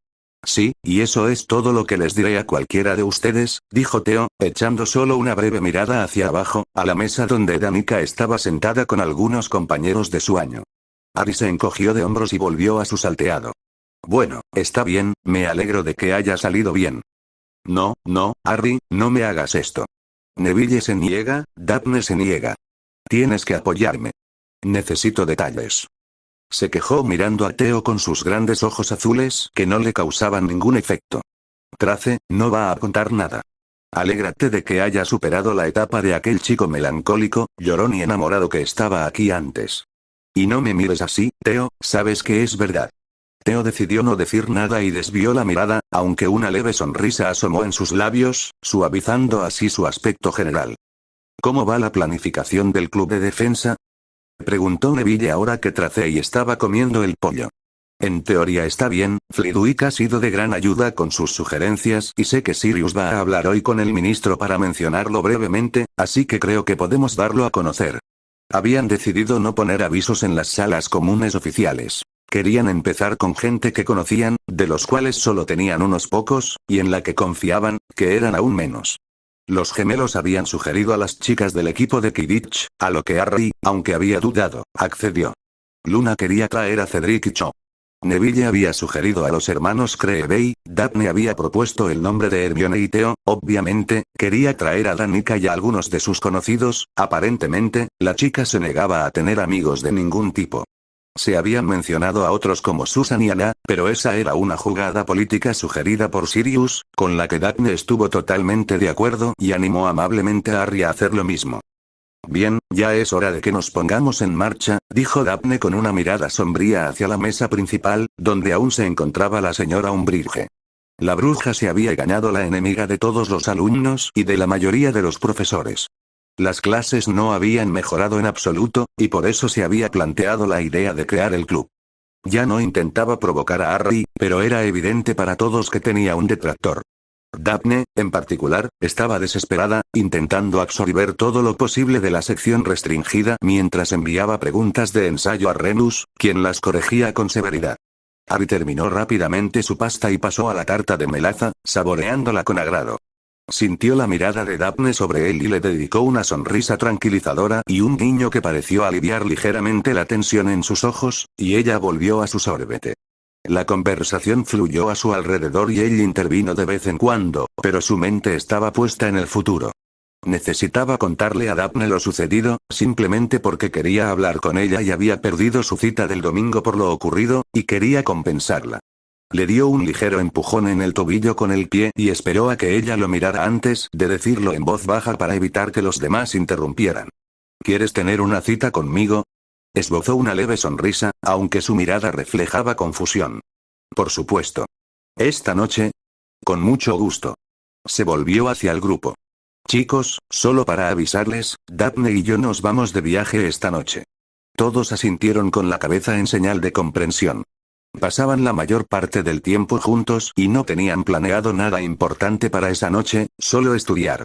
Sí, y eso es todo lo que les diré a cualquiera de ustedes, dijo Theo, echando solo una breve mirada hacia abajo, a la mesa donde Danica estaba sentada con algunos compañeros de su año. Harry se encogió de hombros y volvió a su salteado. Bueno, está bien, me alegro de que haya salido bien. No, Harry, no me hagas esto. Neville se niega, Daphne se niega. Tienes que apoyarme. Necesito detalles. Se quejó mirando a Theo con sus grandes ojos azules que no le causaban ningún efecto. Trace, no va a contar nada. Alégrate de que haya superado la etapa de aquel chico melancólico, llorón y enamorado que estaba aquí antes. Y no me mires así, Theo, sabes que es verdad. Theo decidió no decir nada y desvió la mirada, aunque una leve sonrisa asomó en sus labios, suavizando así su aspecto general. ¿Cómo va la planificación del club de defensa? Preguntó Neville ahora que Tracey estaba comiendo el pollo. En teoría está bien, Flitwick ha sido de gran ayuda con sus sugerencias y sé que Sirius va a hablar hoy con el ministro para mencionarlo brevemente, así que creo que podemos darlo a conocer. Habían decidido no poner avisos en las salas comunes oficiales. Querían empezar con gente que conocían, de los cuales solo tenían unos pocos, y en la que confiaban, que eran aún menos. Los gemelos habían sugerido a las chicas del equipo de Quidditch, a lo que Harry, aunque había dudado, accedió. Luna quería traer a Cedric y Cho. Neville había sugerido a los hermanos Creevey, Daphne había propuesto el nombre de Hermione y Theo, obviamente, quería traer a Danica y a algunos de sus conocidos, aparentemente, la chica se negaba a tener amigos de ningún tipo. Se habían mencionado a otros como Susan y Anna, pero esa era una jugada política sugerida por Sirius, con la que Daphne estuvo totalmente de acuerdo y animó amablemente a Harry a hacer lo mismo. Bien, ya es hora de que nos pongamos en marcha, dijo Daphne con una mirada sombría hacia la mesa principal, donde aún se encontraba la señora Umbridge. La bruja se había ganado la enemiga de todos los alumnos y de la mayoría de los profesores. Las clases no habían mejorado en absoluto, y por eso se había planteado la idea de crear el club. Ya no intentaba provocar a Harry, pero era evidente para todos que tenía un detractor. Daphne, en particular, estaba desesperada, intentando absorber todo lo posible de la sección restringida mientras enviaba preguntas de ensayo a Remus, quien las corregía con severidad. Harry terminó rápidamente su pasta y pasó a la tarta de melaza, saboreándola con agrado. Sintió la mirada de Daphne sobre él y le dedicó una sonrisa tranquilizadora y un guiño que pareció aliviar ligeramente la tensión en sus ojos, y ella volvió a su sorbete. La conversación fluyó a su alrededor y él intervino de vez en cuando, pero su mente estaba puesta en el futuro. Necesitaba contarle a Daphne lo sucedido, simplemente porque quería hablar con ella y había perdido su cita del domingo por lo ocurrido, y quería compensarla. Le dio un ligero empujón en el tobillo con el pie y esperó a que ella lo mirara antes de decirlo en voz baja para evitar que los demás interrumpieran. ¿Quieres tener una cita conmigo? Esbozó una leve sonrisa, aunque su mirada reflejaba confusión. Por supuesto. ¿Esta noche? Con mucho gusto. Se volvió hacia el grupo. Chicos, solo para avisarles, Daphne y yo nos vamos de viaje esta noche. Todos asintieron con la cabeza en señal de comprensión. Pasaban la mayor parte del tiempo juntos y no tenían planeado nada importante para esa noche, solo estudiar.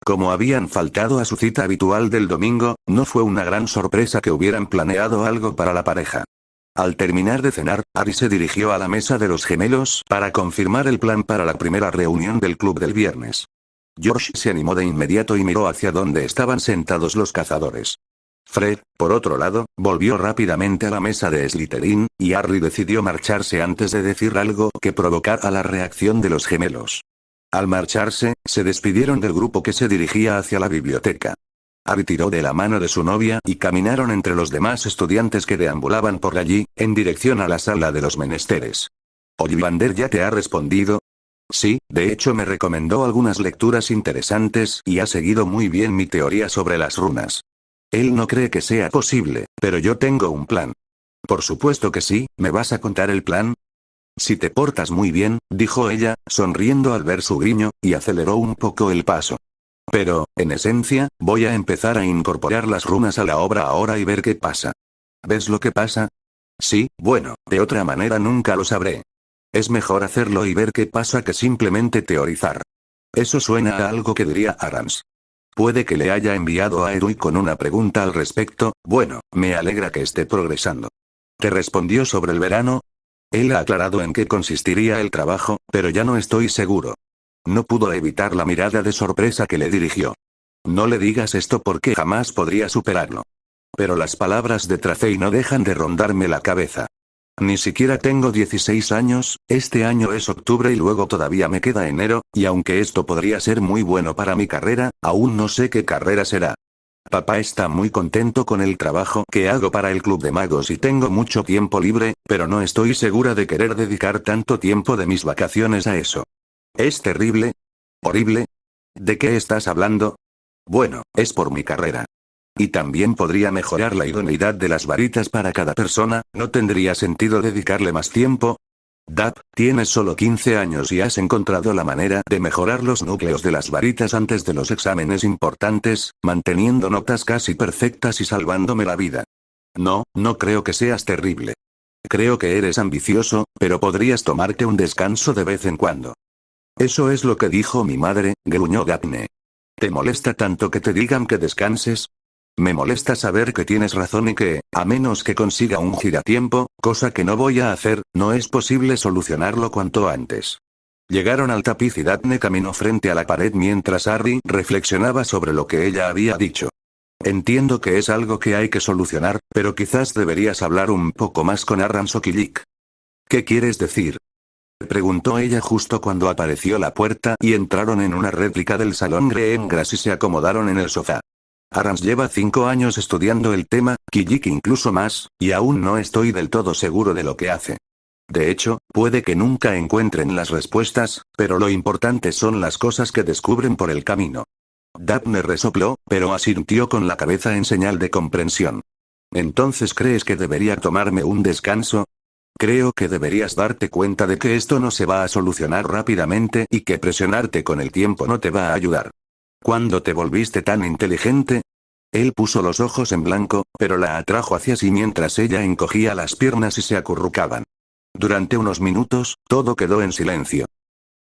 Como habían faltado a su cita habitual del domingo, no fue una gran sorpresa que hubieran planeado algo para la pareja. Al terminar de cenar, Harry se dirigió a la mesa de los gemelos para confirmar el plan para la primera reunión del club del viernes. George se animó de inmediato y miró hacia donde estaban sentados los cazadores. Fred, por otro lado, volvió rápidamente a la mesa de Slytherin, y Harry decidió marcharse antes de decir algo que provocara la reacción de los gemelos. Al marcharse, se despidieron del grupo que se dirigía hacia la biblioteca. Harry tiró de la mano de su novia y caminaron entre los demás estudiantes que deambulaban por allí, en dirección a la sala de los menesteres. ¿Ollivander ya te ha respondido? Sí, de hecho me recomendó algunas lecturas interesantes y ha seguido muy bien mi teoría sobre las runas. Él no cree que sea posible, pero yo tengo un plan. Por supuesto que sí, ¿me vas a contar el plan? Si te portas muy bien, dijo ella, sonriendo al ver su guiño, y aceleró un poco el paso. Pero, en esencia, voy a empezar a incorporar las runas a la obra ahora y ver qué pasa. ¿Ves lo que pasa? Sí, bueno, de otra manera nunca lo sabré. Es mejor hacerlo y ver qué pasa que simplemente teorizar. Eso suena a algo que diría Arans. Puede que le haya enviado a Edwin con una pregunta al respecto. Bueno, me alegra que esté progresando. ¿Te respondió sobre el verano? Él ha aclarado en qué consistiría el trabajo, pero ya no estoy seguro. No pudo evitar la mirada de sorpresa que le dirigió. No le digas esto porque jamás podría superarlo. Pero las palabras de Tracey no dejan de rondarme la cabeza. Ni siquiera tengo 16 años, este año es octubre y luego todavía me queda enero, y aunque esto podría ser muy bueno para mi carrera, aún no sé qué carrera será. Papá está muy contento con el trabajo que hago para el Club de Magos y tengo mucho tiempo libre, pero no estoy segura de querer dedicar tanto tiempo de mis vacaciones a eso. ¿Es terrible? ¿Horrible? ¿De qué estás hablando? Bueno, es por mi carrera. Y también podría mejorar la idoneidad de las varitas para cada persona, ¿no tendría sentido dedicarle más tiempo? Dap, tienes solo 15 años y has encontrado la manera de mejorar los núcleos de las varitas antes de los exámenes importantes, manteniendo notas casi perfectas y salvándome la vida. No, no creo que seas terrible. Creo que eres ambicioso, pero podrías tomarte un descanso de vez en cuando. Eso es lo que dijo mi madre, gruñó Daphne. ¿Te molesta tanto que te digan que descanses? Me molesta saber que tienes razón y que, a menos que consiga un giratiempo, cosa que no voy a hacer, no es posible solucionarlo cuanto antes. Llegaron al tapiz y Daphne caminó frente a la pared mientras Harry reflexionaba sobre lo que ella había dicho. Entiendo que es algo que hay que solucionar, pero quizás deberías hablar un poco más con Arrans o Killik. ¿Qué quieres decir? Preguntó ella justo cuando apareció la puerta y entraron en una réplica del salón Greengrass y se acomodaron en el sofá. Arans lleva 5 años estudiando el tema, Kijik incluso más, y aún no estoy del todo seguro de lo que hace. De hecho, puede que nunca encuentren las respuestas, pero lo importante son las cosas que descubren por el camino. Daphne resopló, pero asintió con la cabeza en señal de comprensión. ¿Entonces crees que debería tomarme un descanso? Creo que deberías darte cuenta de que esto no se va a solucionar rápidamente y que presionarte con el tiempo no te va a ayudar. ¿Cuándo te volviste tan inteligente? Él puso los ojos en blanco, pero la atrajo hacia sí mientras ella encogía las piernas y se acurrucaban. Durante unos minutos, todo quedó en silencio.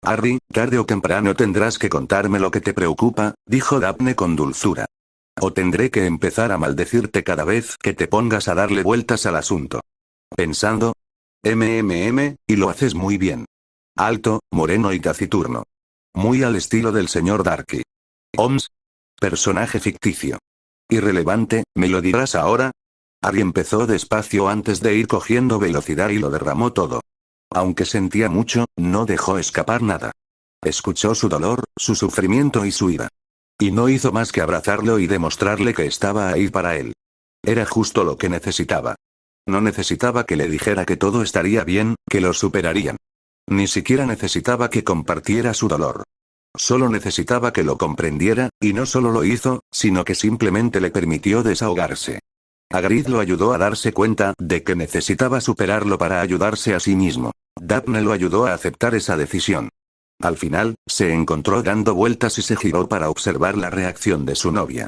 Harry, tarde o temprano tendrás que contarme lo que te preocupa, dijo Daphne con dulzura. O tendré que empezar a maldecirte cada vez que te pongas a darle vueltas al asunto. Pensando. Y lo haces muy bien. Alto, moreno y taciturno. Muy al estilo del señor Darky. Oms. Personaje ficticio. Irrelevante, ¿me lo dirás ahora? Harry empezó despacio antes de ir cogiendo velocidad y lo derramó todo. Aunque sentía mucho, no dejó escapar nada. Escuchó su dolor, su sufrimiento y su ira. Y no hizo más que abrazarlo y demostrarle que estaba ahí para él. Era justo lo que necesitaba. No necesitaba que le dijera que todo estaría bien, que lo superarían. Ni siquiera necesitaba que compartiera su dolor. Solo necesitaba que lo comprendiera, y no solo lo hizo, sino que simplemente le permitió desahogarse. Hagrid lo ayudó a darse cuenta de que necesitaba superarlo para ayudarse a sí mismo. Daphne lo ayudó a aceptar esa decisión. Al final, se encontró dando vueltas y se giró para observar la reacción de su novia.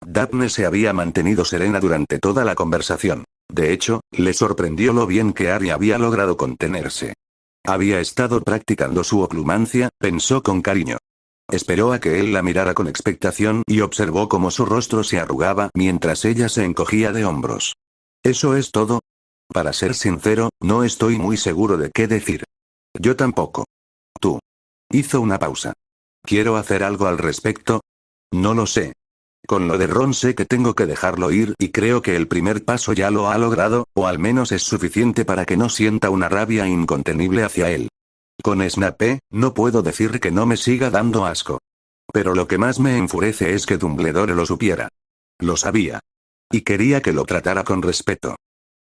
Daphne se había mantenido serena durante toda la conversación. De hecho, le sorprendió lo bien que Harry había logrado contenerse. Había estado practicando su oclumancia, pensó con cariño. Esperó a que él la mirara con expectación y observó cómo su rostro se arrugaba mientras ella se encogía de hombros. ¿Eso es todo? Para ser sincero, no estoy muy seguro de qué decir. Yo tampoco. Tú. Hizo una pausa. ¿Quiero hacer algo al respecto? No lo sé. Con lo de Ron sé que tengo que dejarlo ir y creo que el primer paso ya lo ha logrado, o al menos es suficiente para que no sienta una rabia incontenible hacia él. Con Snape, no puedo decir que no me siga dando asco. Pero lo que más me enfurece es que Dumbledore lo supiera. Lo sabía. Y quería que lo tratara con respeto.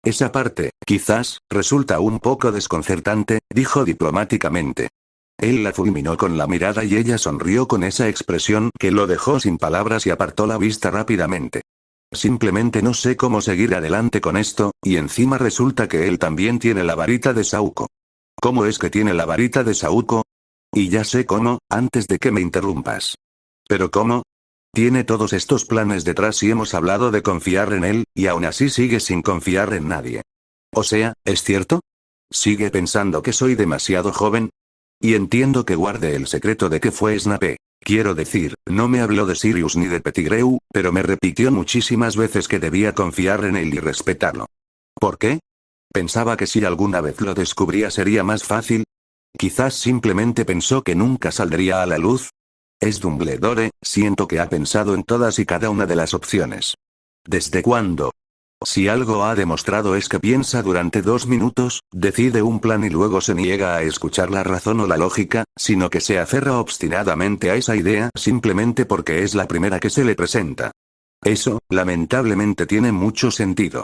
Esa parte, quizás, resulta un poco desconcertante, dijo diplomáticamente. Él la fulminó con la mirada y ella sonrió con esa expresión que lo dejó sin palabras y apartó la vista rápidamente. Simplemente no sé cómo seguir adelante con esto, y encima resulta que él también tiene la varita de Sauco. ¿Cómo es que tiene la varita de Sauco? Y ya sé cómo, antes de que me interrumpas. ¿Pero cómo? Tiene todos estos planes detrás y hemos hablado de confiar en él, y aún así sigue sin confiar en nadie. O sea, ¿es cierto? ¿Sigue pensando que soy demasiado joven? Y entiendo que guarde el secreto de que fue Snape. Quiero decir, no me habló de Sirius ni de Pettigrew, pero me repitió muchísimas veces que debía confiar en él y respetarlo. ¿Por qué? ¿Pensaba que si alguna vez lo descubría sería más fácil? Quizás simplemente pensó que nunca saldría a la luz. Es Dumbledore, siento que ha pensado en todas y cada una de las opciones. ¿Desde cuándo? Si algo ha demostrado es que piensa durante 2 minutos, decide un plan y luego se niega a escuchar la razón o la lógica, sino que se aferra obstinadamente a esa idea simplemente porque es la primera que se le presenta. Eso, lamentablemente, tiene mucho sentido.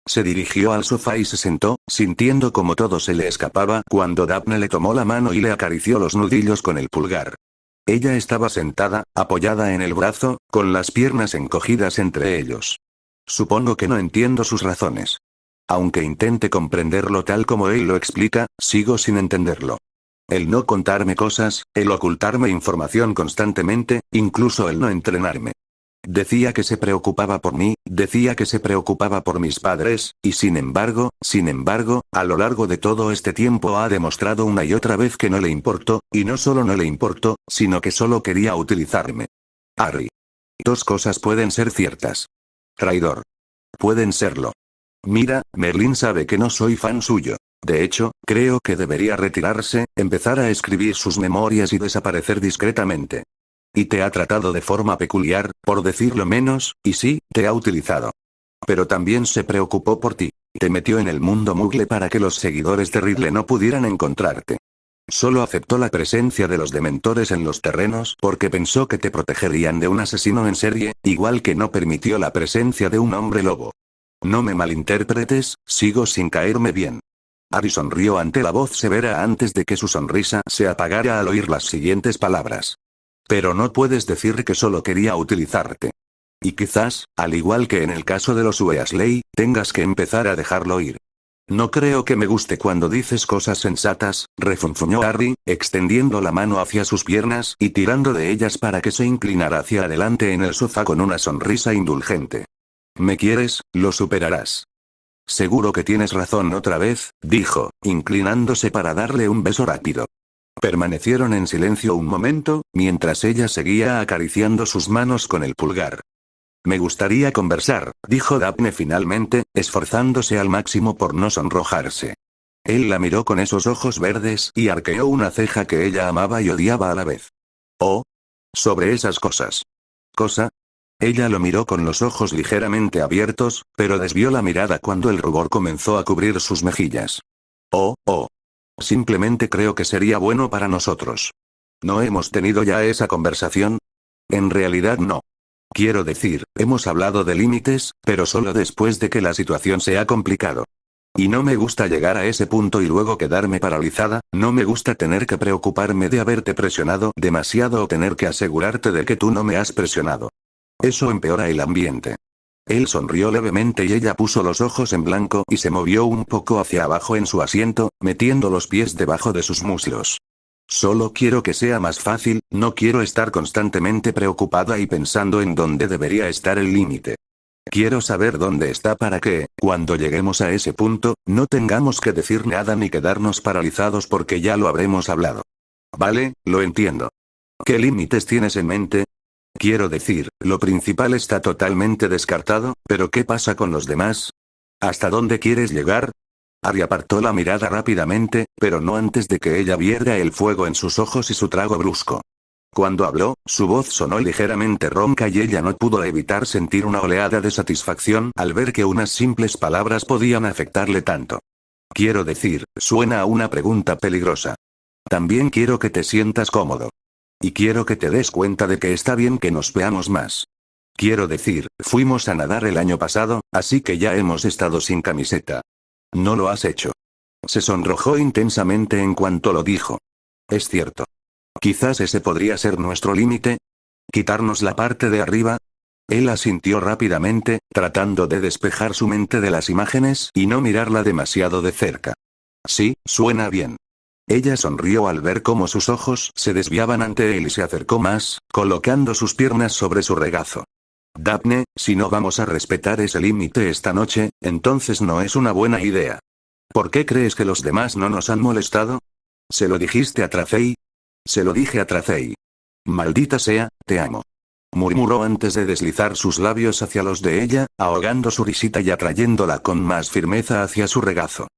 Se dirigió al sofá y se sentó, sintiendo como todo se le escapaba cuando Daphne le tomó la mano y le acarició los nudillos con el pulgar. Ella estaba sentada, apoyada en el brazo, con las piernas encogidas entre ellos. Supongo que no entiendo sus razones. Aunque intente comprenderlo tal como él lo explica, sigo sin entenderlo. El no contarme cosas, el ocultarme información constantemente, incluso el no entrenarme. Decía que se preocupaba por mí, decía que se preocupaba por mis padres, y sin embargo, a lo largo de todo este tiempo ha demostrado una y otra vez que no le importó, y no solo no le importó, sino que solo quería utilizarme. Harry. 2 cosas pueden ser ciertas. Traidor. Pueden serlo. Mira, Merlín sabe que no soy fan suyo. De hecho, creo que debería retirarse, empezar a escribir sus memorias y desaparecer discretamente. Y te ha tratado de forma peculiar, por decirlo menos, y sí, te ha utilizado. Pero también se preocupó por ti. Te metió en el mundo Muggle para que los seguidores de Ridley no pudieran encontrarte. Solo aceptó la presencia de los dementores en los terrenos porque pensó que te protegerían de un asesino en serie, igual que no permitió la presencia de un hombre lobo. No me malinterpretes, sigo sin caerme bien. Ari sonrió ante la voz severa antes de que su sonrisa se apagara al oír las siguientes palabras. Pero no puedes decir que solo quería utilizarte. Y quizás, al igual que en el caso de los Weasley, tengas que empezar a dejarlo ir. No creo que me guste cuando dices cosas sensatas, refunfuñó Harry, extendiendo la mano hacia sus piernas y tirando de ellas para que se inclinara hacia adelante en el sofá con una sonrisa indulgente. ¿Me quieres? Lo superarás. Seguro que tienes razón otra vez, dijo, inclinándose para darle un beso rápido. Permanecieron en silencio un momento, mientras ella seguía acariciando sus manos con el pulgar. Me gustaría conversar, dijo Daphne finalmente, esforzándose al máximo por no sonrojarse. Él la miró con esos ojos verdes y arqueó una ceja que ella amaba y odiaba a la vez. Oh. Sobre esas cosas. ¿Cosa? Ella lo miró con los ojos ligeramente abiertos, pero desvió la mirada cuando el rubor comenzó a cubrir sus mejillas. Oh. Simplemente creo que sería bueno para nosotros. ¿No hemos tenido ya esa conversación? En realidad no. Quiero decir, hemos hablado de límites, pero solo después de que la situación se ha complicado. Y no me gusta llegar a ese punto y luego quedarme paralizada, no me gusta tener que preocuparme de haberte presionado demasiado o tener que asegurarte de que tú no me has presionado. Eso empeora el ambiente. Él sonrió levemente y ella puso los ojos en blanco y se movió un poco hacia abajo en su asiento, metiendo los pies debajo de sus muslos. Solo quiero que sea más fácil, no quiero estar constantemente preocupada y pensando en dónde debería estar el límite. Quiero saber dónde está para que, cuando lleguemos a ese punto, no tengamos que decir nada ni quedarnos paralizados porque ya lo habremos hablado. Vale, lo entiendo. ¿Qué límites tienes en mente? Quiero decir, lo principal está totalmente descartado, pero ¿qué pasa con los demás? ¿Hasta dónde quieres llegar? Harry apartó la mirada rápidamente, pero no antes de que ella viera el fuego en sus ojos y su trago brusco. Cuando habló, su voz sonó ligeramente ronca y ella no pudo evitar sentir una oleada de satisfacción al ver que unas simples palabras podían afectarle tanto. Quiero decir, suena a una pregunta peligrosa. También quiero que te sientas cómodo. Y quiero que te des cuenta de que está bien que nos veamos más. Quiero decir, fuimos a nadar el año pasado, así que ya hemos estado sin camiseta. No lo has hecho. Se sonrojó intensamente en cuanto lo dijo. Es cierto. Quizás ese podría ser nuestro límite. ¿Quitarnos la parte de arriba? Él asintió rápidamente, tratando de despejar su mente de las imágenes y no mirarla demasiado de cerca. Sí, suena bien. Ella sonrió al ver cómo sus ojos se desviaban ante él y se acercó más, colocando sus piernas sobre su regazo. Daphne, si no vamos a respetar ese límite esta noche, entonces no es una buena idea. ¿Por qué crees que los demás no nos han molestado? ¿Se lo dijiste a Tracey? Se lo dije a Tracey. Maldita sea, te amo. Murmuró antes de deslizar sus labios hacia los de ella, ahogando su risita y atrayéndola con más firmeza hacia su regazo.